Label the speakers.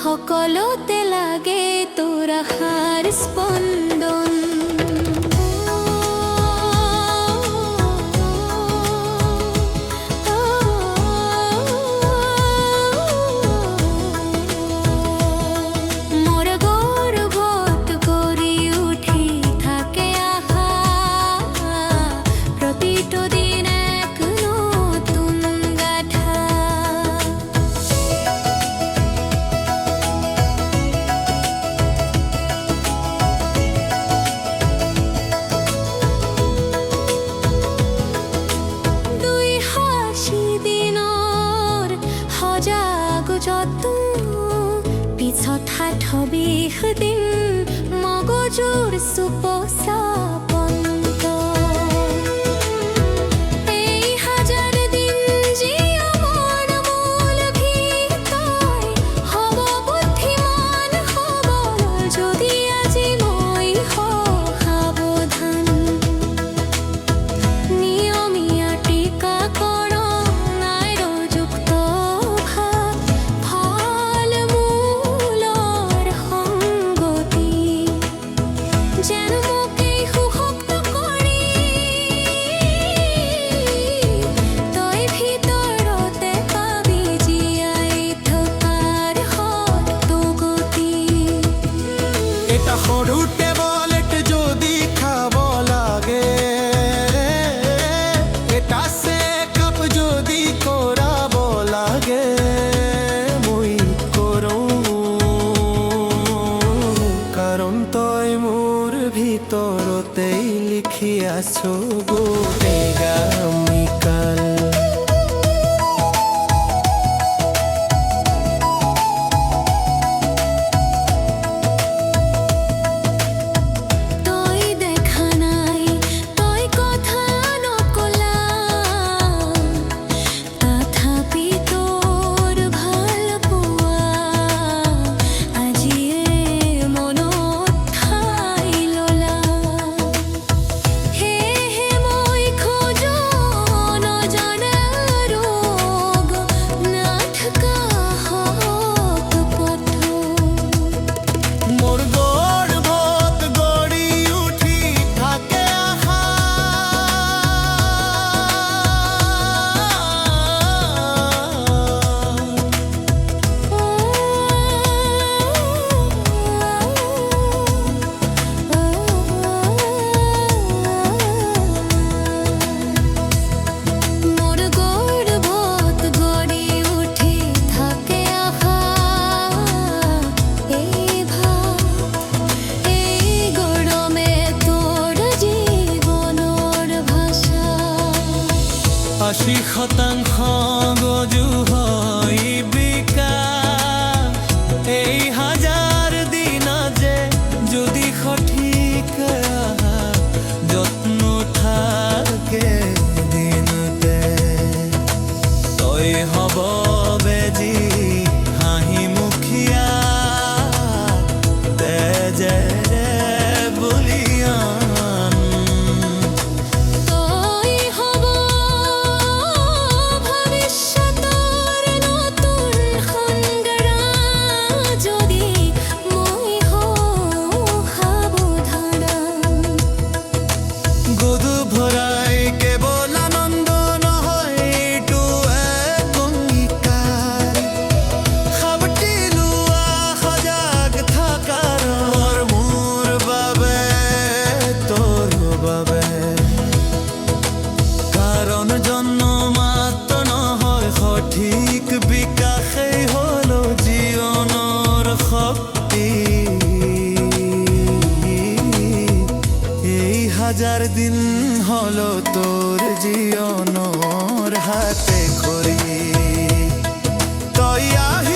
Speaker 1: সকলতে লাগে তোর হার স্পন্দন। মোর গর্বত করি উঠি থাকে আহা, প্রতিটো দিন এক নতুন গাথা। পিছত হাতবিহ দিন মগজুৰ সুপচাপন্ত। এই হাজাৰ দিন জীয়া মোৰ মূল ভিতই হ'ব বুদ্ধিমান সবল যদি আজি মই সাৱধান। নিয়মীয়া টীকাকৰণ আৰু যুক্ত ভাৱ, ফল মূলৰ সংগতি যেন মোকেই সুশক্ত কৰি তই ভিতৰতে পাবি জীয়াই থকাৰ সৎ গতি।
Speaker 2: এটা সৰু টেবলেট যদি খাব লাগে, এটা চেকআপ যদি কৰাব লাগে, মই কৰোঁ কাৰণ তই মোৰ ভিতৰতেই লিখি আছ গোটেই গামিকাল।
Speaker 1: তই দেখা নাই, তই কথা নকলা, তথাপি তোৰ ভাল পোৱা আজিয়ে মনত ঠাই ললা। সেয়েহে মই খোজো নজনা ৰোগ নাথকা হওক পথ।
Speaker 2: মোৰ গৰ্ভত গঢ়ি উঠি থাকে আশা,
Speaker 1: মোর গর্ভত গড়ি উঠি থাকে আশা। এই ভাব, এই গৰমে তোৰ জীৱনৰ ভাষা।
Speaker 2: 80% গজু হয় বিকাশ। এই হাজাৰ দিন যে যদি সঠিক যত্ন থাকে দিনতে, তই হ'ব বেজি হাঁহি মুখীয়া তেজেৰে বলিয়ান।
Speaker 1: তই হ'ব ভৱিষ্যতৰ নতুন সংগ্ৰাম যদি মই হওঁ সাৱধান।
Speaker 2: গধু ভৰাই কেৱল আনন্দ নহয়, এইটো এক অংগীকাৰ। সাৱটি লোৱা সজাগ থকাৰ মোৰ বাবে তোৰ বাবে। কাৰণ জন্ম মাত্ৰ নহয়, সঠিক বিকাশেই হ'ল জীৱনৰ শক্তি। এই হাজাৰ দিন হল তোর জীবনৰ হাতে খৰি, তই আহি